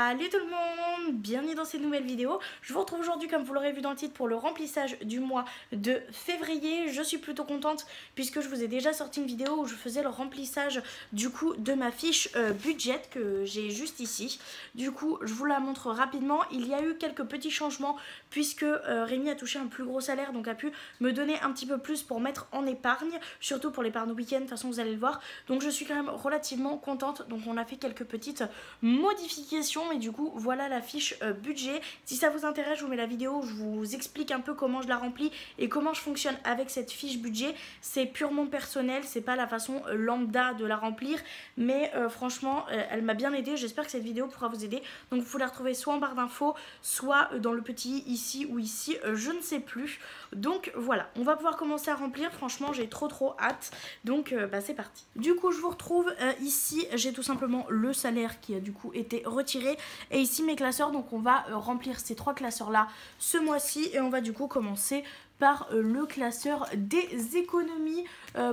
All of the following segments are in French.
Salut tout le monde, bienvenue dans cette nouvelle vidéo. Je vous retrouve aujourd'hui, comme vous l'aurez vu dans le titre, pour le remplissage du mois de février. Je suis plutôt contente puisque je vous ai déjà sorti une vidéo où je faisais le remplissage du coup de ma fiche budget que j'ai juste ici. Du coup, je vous la montre rapidement. Il y a eu quelques petits changements puisque Rémi a touché un plus gros salaire, donc a pu me donner un petit peu plus pour mettre en épargne, surtout pour l'épargne week-end, de toute façon vous allez le voir. Donc je suis quand même relativement contente. Donc on a fait quelques petites modifications, mais du coup voilà la fiche budget. Si ça vous intéresse, je vous mets la vidéo où je vous explique un peu comment je la remplis et comment je fonctionne avec cette fiche budget. C'est purement personnel, c'est pas la façon lambda de la remplir, mais franchement elle m'a bien aidé. J'espère que cette vidéo pourra vous aider. Donc vous pouvez la retrouver soit en barre d'infos, soit dans le petit ici ou ici, je ne sais plus. Donc voilà, on va pouvoir commencer à remplir. Franchement j'ai trop hâte, donc c'est parti. Du coup je vous retrouve ici, j'ai tout simplement le salaire qui a du coup été retiré et ici mes classeurs. Donc on va remplir ces trois classeurs là ce mois-ci et on va du coup commencer par le classeur des économies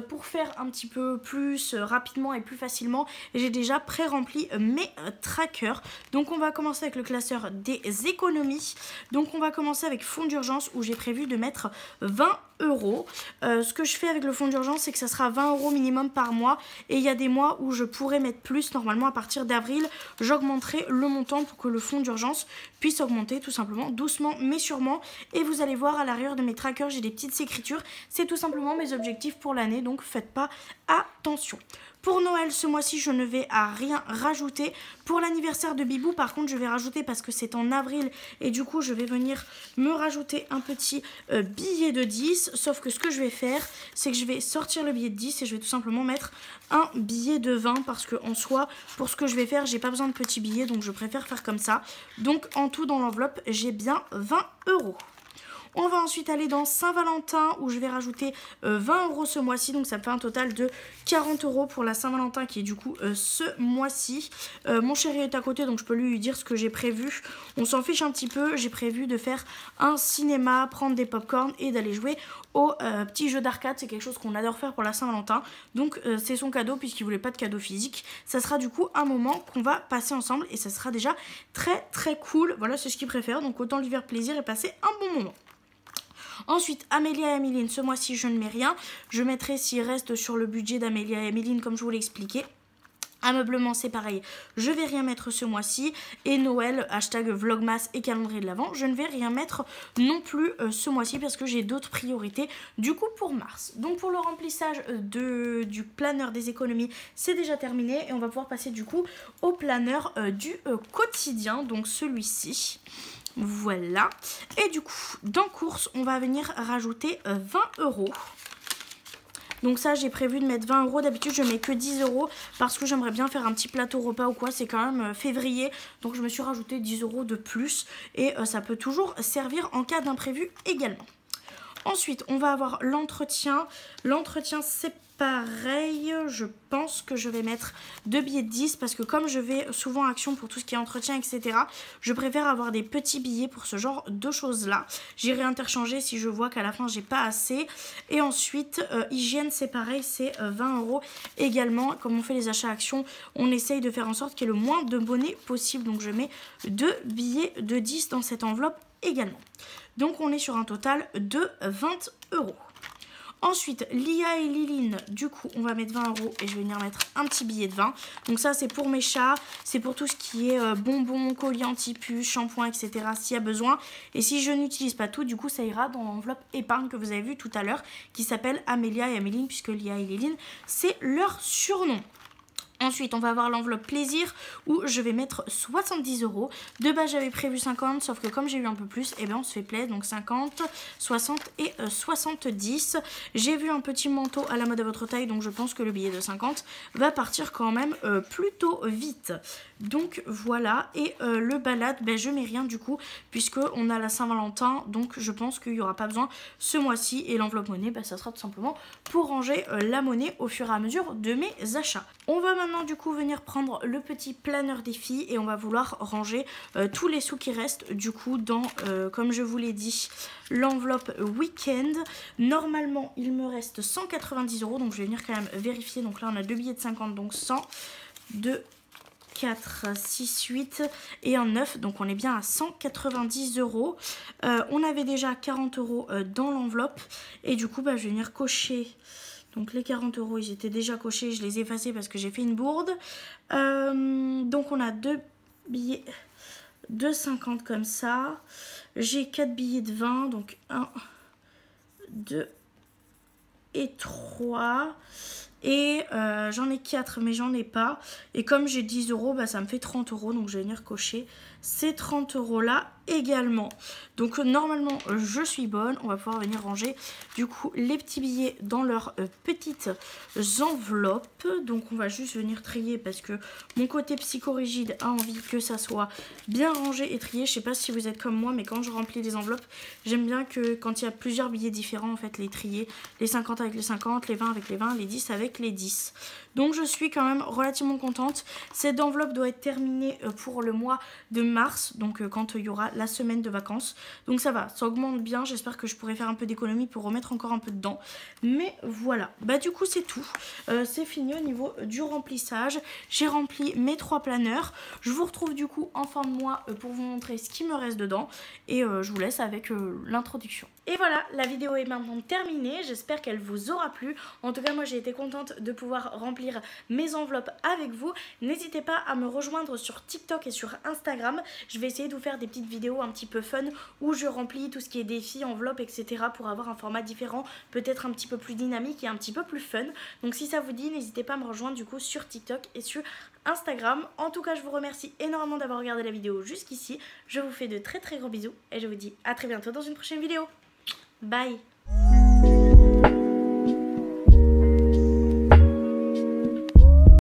pour faire un petit peu plus rapidement et plus facilement. J'ai déjà pré-rempli mes trackers. Donc on va commencer avec le classeur des économies. Donc on va commencer avec fonds d'urgence où j'ai prévu de mettre 20 €. Ce que je fais avec le fonds d'urgence, c'est que ça sera 20 € minimum par mois et il y a des mois où je pourrais mettre plus. Normalement à partir d'avril, j'augmenterai le montant pour que le fonds d'urgence puisse augmenter tout simplement, doucement mais sûrement. Et vous allez voir à l'arrière de mes trackers, j'ai des petites écritures. C'est tout simplement mes objectifs pour l'année, donc faites pas attention. Pour Noël, ce mois-ci, je ne vais à rien rajouter. Pour l'anniversaire de Bibou, par contre, je vais rajouter parce que c'est en avril. Et du coup, je vais venir me rajouter un petit billet de 10. Sauf que ce que je vais faire, c'est que je vais sortir le billet de 10 et je vais tout simplement mettre un billet de 20. Parce que en soi, pour ce que je vais faire, j'ai pas besoin de petits billets. Donc, je préfère faire comme ça. Donc, en tout, dans l'enveloppe, j'ai bien 20 €. On va ensuite aller dans Saint-Valentin où je vais rajouter 20 € ce mois-ci. Donc ça me fait un total de 40 € pour la Saint-Valentin qui est du coup ce mois-ci. Mon chéri est à côté donc je peux lui dire ce que j'ai prévu. On s'en fiche un petit peu. J'ai prévu de faire un cinéma, prendre des pop-corn et d'aller jouer au petit jeu d'arcade. C'est quelque chose qu'on adore faire pour la Saint-Valentin. Donc c'est son cadeau puisqu'il voulait pas de cadeau physique. Ça sera du coup un moment qu'on va passer ensemble et ça sera déjà très cool. Voilà, c'est ce qu'il préfère. Donc autant lui faire plaisir et passer un bon moment. Ensuite, Amélia et Améline, ce mois-ci, je ne mets rien. Je mettrai s'il reste sur le budget d'Amélia et Améline, comme je vous l'ai expliqué. Ameublement, c'est pareil, je vais rien mettre ce mois-ci. Et Noël, hashtag Vlogmas et calendrier de l'Avent, je ne vais rien mettre non plus ce mois-ci parce que j'ai d'autres priorités du coup pour mars. Donc pour le remplissage du planeur des économies, c'est déjà terminé. Et on va pouvoir passer du coup au planeur du quotidien, donc celui-ci. Voilà. Et du coup, dans course, on va venir rajouter 20 €. Donc ça, j'ai prévu de mettre 20 €. D'habitude, je mets que 10 € parce que j'aimerais bien faire un petit plateau repas ou quoi. C'est quand même février. Donc je me suis rajouté 10 € de plus. Et ça peut toujours servir en cas d'imprévu également. Ensuite, on va avoir l'entretien. L'entretien, c'est pareil. Je pense que je vais mettre 2 billets de 10 parce que comme je vais souvent à Action pour tout ce qui est entretien, etc., je préfère avoir des petits billets pour ce genre de choses-là. J'irai interchanger si je vois qu'à la fin, j'ai pas assez. Et ensuite, hygiène, c'est pareil, c'est 20 € également. Comme on fait les achats Action, on essaye de faire en sorte qu'il y ait le moins de bonnets possible. Donc, je mets 2 billets de 10 dans cette enveloppe également. Donc on est sur un total de 20 €. Ensuite, Lia et Liline, du coup, on va mettre 20 € et je vais venir mettre un petit billet de 20. Donc ça, c'est pour mes chats, c'est pour tout ce qui est bonbons, colliers anti-puces, shampoing, etc. s'il y a besoin. Et si je n'utilise pas tout, du coup, ça ira dans l'enveloppe épargne que vous avez vue tout à l'heure, qui s'appelle Amélia et Améline, puisque Lia et Liline, c'est leur surnom. Ensuite, on va avoir l'enveloppe plaisir où je vais mettre 70 €. De base, j'avais prévu 50, sauf que comme j'ai eu un peu plus, eh bien, on se fait plaisir. Donc 50, 60 et 70. J'ai vu un petit manteau à la mode à votre taille, donc je pense que le billet de 50 va partir quand même plutôt vite. Donc voilà, et le balade, ben, je mets rien du coup, puisqu'on a la Saint-Valentin, donc je pense qu'il n'y aura pas besoin ce mois-ci. Et l'enveloppe monnaie, ben, ça sera tout simplement pour ranger la monnaie au fur et à mesure de mes achats. On va maintenant du coup venir prendre le petit planeur des filles et on va vouloir ranger tous les sous qui restent du coup dans, comme je vous l'ai dit, l'enveloppe week-end. Normalement il me reste 190 €, donc je vais venir quand même vérifier. Donc là on a deux billets de 50, donc 100, 2, 4, 6, 8 et un 9. Donc on est bien à 190 €. On avait déjà 40 € dans l'enveloppe. Et du coup, bah, je vais venir cocher. Donc les 40 € ils étaient déjà cochés. Je les ai effacés parce que j'ai fait une bourde. Donc on a 2 billets de 50 comme ça. J'ai 4 billets de 20. Donc 1, 2 et 3. Et j'en ai 4 mais j'en ai pas. Et comme j'ai 10 €, bah, ça me fait 30 €. Donc je vais venir cocher ces 30 € là également. Donc normalement je suis bonne. On va pouvoir venir ranger du coup les petits billets dans leurs petites enveloppes. Donc on va juste venir trier parce que mon côté psychorigide a envie que ça soit bien rangé et trié. Je sais pas si vous êtes comme moi, mais quand je remplis les enveloppes, j'aime bien que quand il y a plusieurs billets différents, en fait les trier. Les 50 avec les 50, les 20 avec les 20, les 10 avec les 10. Donc je suis quand même relativement contente. Cette enveloppe doit être terminée pour le mois de mars, donc quand il y aura la semaine de vacances. Donc ça va, ça augmente bien. J'espère que je pourrai faire un peu d'économie pour remettre encore un peu dedans. Mais voilà, bah du coup c'est tout. C'est fini au niveau du remplissage. J'ai rempli mes 3 planeurs. Je vous retrouve du coup en fin de mois pour vous montrer ce qui me reste dedans. Et je vous laisse avec l'introduction. Et voilà, la vidéo est maintenant terminée. J'espère qu'elle vous aura plu. En tout cas, moi j'ai été contente de pouvoir remplir mes enveloppes avec vous. N'hésitez pas à me rejoindre sur TikTok et sur Instagram. Je vais essayer de vous faire des petites vidéos un petit peu fun où je remplis tout ce qui est défis, enveloppes, etc. pour avoir un format différent, peut-être un petit peu plus dynamique et un petit peu plus fun. Donc si ça vous dit, n'hésitez pas à me rejoindre du coup sur TikTok et sur Instagram. En tout cas, je vous remercie énormément d'avoir regardé la vidéo jusqu'ici. Je vous fais de très très gros bisous et je vous dis à très bientôt dans une prochaine vidéo. Bye!